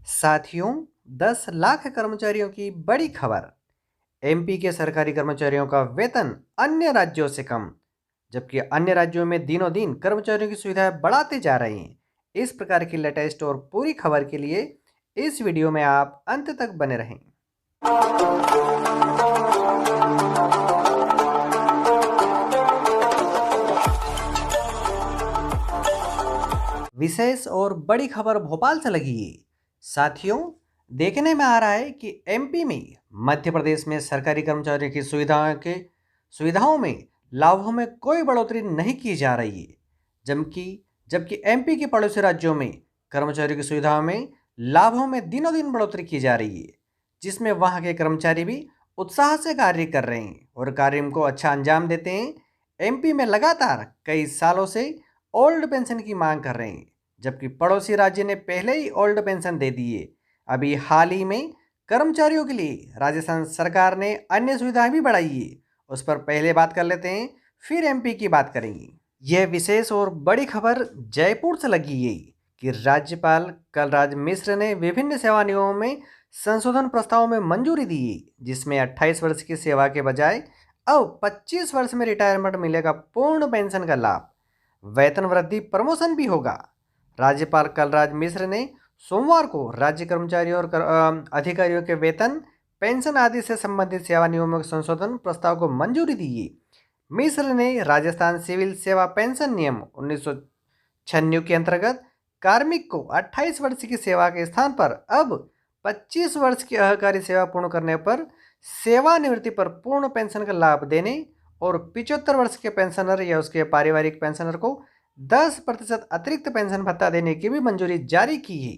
साथियों, 10 लाख कर्मचारियों की बड़ी खबर। एमपी के सरकारी कर्मचारियों का वेतन अन्य राज्यों से कम, जबकि अन्य राज्यों में दिनों दिन कर्मचारियों की सुविधाएं बढ़ाते जा रहे हैं। इस प्रकार की लेटेस्ट और पूरी खबर के लिए इस वीडियो में आप अंत तक बने रहें। विशेष और बड़ी खबर भोपाल से लगी है। साथियों, देखने में आ रहा है कि एमपी में मध्य प्रदेश में सरकारी कर्मचारियों की सुविधाओं में लाभों में कोई बढ़ोतरी नहीं की जा रही है, जबकि जबकि एमपी के पड़ोसी राज्यों में कर्मचारियों की सुविधाओं में लाभों में दिनों दिन बढ़ोतरी की जा रही है, जिसमें वहां के कर्मचारी भी उत्साह से कार्य कर रहे हैं और कार्य को अच्छा अंजाम देते हैं। एमपी में लगातार कई सालों से ओल्ड पेंशन की मांग कर रहे हैं, जबकि पड़ोसी राज्य ने पहले ही ओल्ड पेंशन दे दी है। अभी हाल ही में कर्मचारियों के लिए राजस्थान सरकार ने अन्य सुविधाएं भी बढ़ाई है। उस पर पहले बात कर लेते हैं, फिर एमपी की बात करेंगे। यह विशेष और बड़ी खबर जयपुर से लगी है कि राज्यपाल कलराज मिश्र ने विभिन्न सेवा नियमों में संशोधन प्रस्ताव में मंजूरी दी है, जिसमें 28 वर्ष की सेवा के बजाय अब 25 वर्ष में रिटायरमेंट मिलेगा पूर्ण पेंशन का लाभ। वेतन वृद्धि प्रमोशन भी होगा। राज्यपाल कलराज मिश्र ने सोमवार को राज्य कर्मचारियों और अधिकारियों के वेतन, पेंशन आदि से संबंधित सेवा नियमों के संशोधन प्रस्ताव को मंजूरी दी है। मिश्र ने राजस्थान सिविल सेवा पेंशन नियम 1996 के अंतर्गत कार्मिक को 28 वर्ष की सेवा के स्थान पर अब 25 वर्ष की अहकारी सेवा पूर्ण करने पर सेवानिवृत्ति पर पूर्ण पेंशन का लाभ देने और 75 वर्ष के पेंशनर या उसके पारिवारिक पेंशनर को 10% अतिरिक्त पेंशन भत्ता देने की भी मंजूरी जारी की है।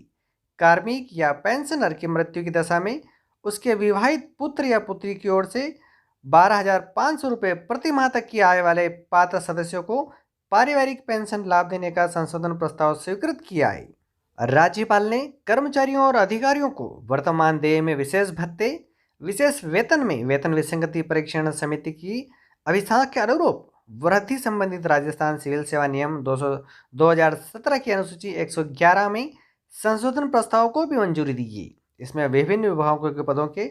कार्मिक या पेंशनर की मृत्यु की दशा में उसके विवाहित पुत्र या पुत्री की ओर से 12,500 रुपये प्रति माह तक की आय वाले पात्र सदस्यों को पारिवारिक पेंशन लाभ देने का संशोधन प्रस्ताव स्वीकृत किया है। राज्यपाल ने कर्मचारियों और अधिकारियों को वर्तमान देय में विशेष भत्ते, विशेष वेतन में वेतन विसंगति परीक्षण समिति की अभिशाख के अनुरूप वृद्धि संबंधित राजस्थान सिविल सेवा नियम 2017 की अनुसूची 111 में संशोधन प्रस्ताव को भी मंजूरी दी गई। इसमें विभिन्न विभागों के पदों के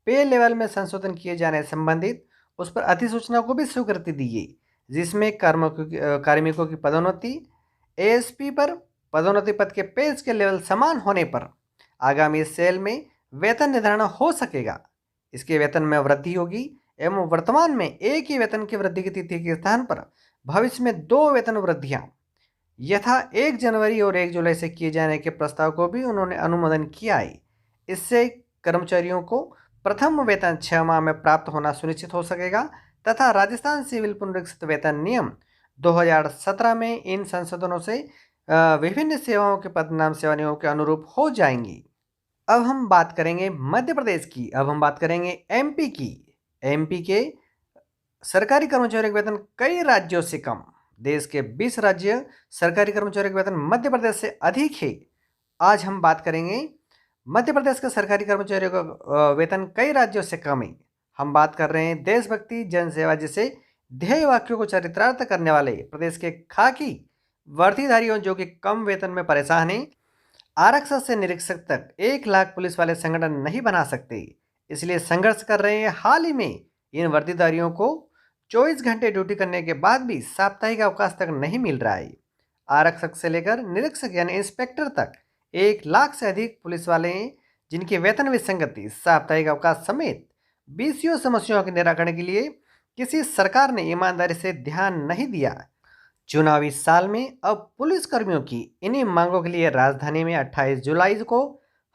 पे लेवल में संशोधन किए जाने संबंधित उस पर अधिसूचना को भी स्वीकृति दी गई, जिसमें कार्मिकों की पदोन्नति, एएसपी पर पदोन्नति पद के पे के लेवल समान होने पर आगामी सेल में वेतन निर्धारण हो सकेगा। इसके वेतन में वृद्धि होगी एवं वर्तमान में एक ही वेतन की वृद्धि की तिथि के स्थान पर भविष्य में 2 वेतन वृद्धियां यथा 1 जनवरी और 1 जुलाई से किए जाने के प्रस्ताव को भी उन्होंने अनुमोदन किया है। इससे कर्मचारियों को प्रथम वेतन 6 माह में प्राप्त होना सुनिश्चित हो सकेगा तथा राजस्थान सिविल पुनरीक्षित वेतन नियम 2017 में इन संशोधनों से विभिन्न सेवाओं के पदनाम सेवा नियमों के अनुरूप हो जाएंगी। अब हम बात करेंगे मध्य प्रदेश की, अब हम बात करेंगे एमपी की। एमपी के सरकारी कर्मचारियों के वेतन कई राज्यों से कम। देश के 20 राज्य सरकारी कर्मचारियों के वेतन मध्य प्रदेश से अधिक है। आज हम बात करेंगे मध्य प्रदेश के सरकारी कर्मचारियों का वेतन कई राज्यों से कम है। हम बात कर रहे हैं देशभक्ति जनसेवा जैसे ध्येय वाक्यों को चरितार्थ करने वाले प्रदेश के खाकी वर्दीधारियों जो कि कम वेतन में परेशान हैं। आरक्षक से निरीक्षक तक 1 लाख पुलिस वाले संगठन नहीं बना सकते, इसलिए संघर्ष कर रहे हैं। हाल ही में इन वर्दीधारियों को 24 घंटे ड्यूटी करने के बाद भी साप्ताहिक अवकाश तक नहीं मिल रहा है। आरक्षक से लेकर निरीक्षक यानी इंस्पेक्टर तक 1 लाख से अधिक पुलिस वाले हैं, जिनकी वेतन विसंगति, साप्ताहिक अवकाश समेत बीसीओ समस्याओं के निराकरण के लिए किसी सरकार ने ईमानदारी से ध्यान नहीं दिया। चुनावी साल में अब पुलिस कर्मियों की इन्हीं मांगों के लिए राजधानी में 28 जुलाई को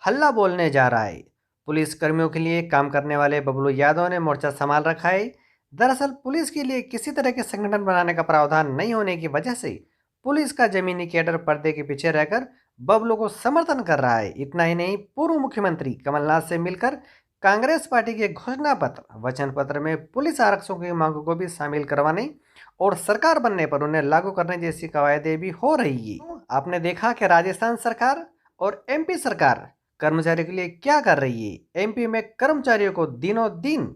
हल्ला बोलने जा रहा है। पुलिस कर्मियों के लिए काम करने वाले बबलू यादव ने मोर्चा संभाल रखा है। दरअसल पुलिस के लिए किसी तरह के संगठन बनाने का प्रावधान नहीं होने की वजह से पुलिस का जमीनी कैडर पर्दे के पीछे रहकर बबलू को समर्थन कर रहा है। इतना ही नहीं, पूर्व मुख्यमंत्री कमलनाथ से मिलकर कांग्रेस पार्टी के घोषणा पत्र वचन पत्र में पुलिस आरक्षकों की मांगों को भी शामिल करवाने और सरकार बनने पर उन्हें लागू करने जैसी कवायदें भी हो रही है। आपने देखा कि राजस्थान सरकार और एमपी सरकार कर्मचारियों के लिए क्या कर रही है। एमपी में कर्मचारियों को दिनों दिन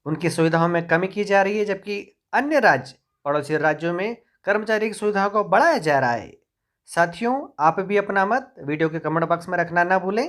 उनकी सुविधाओं में कमी की जा रही है, जबकि अन्य राज्य पड़ोसी राज्यों में कर्मचारी की सुविधाओं को बढ़ाया जा रहा है। साथियों, आप भी अपना मत वीडियो के कमेंट बॉक्स में रखना ना भूलें।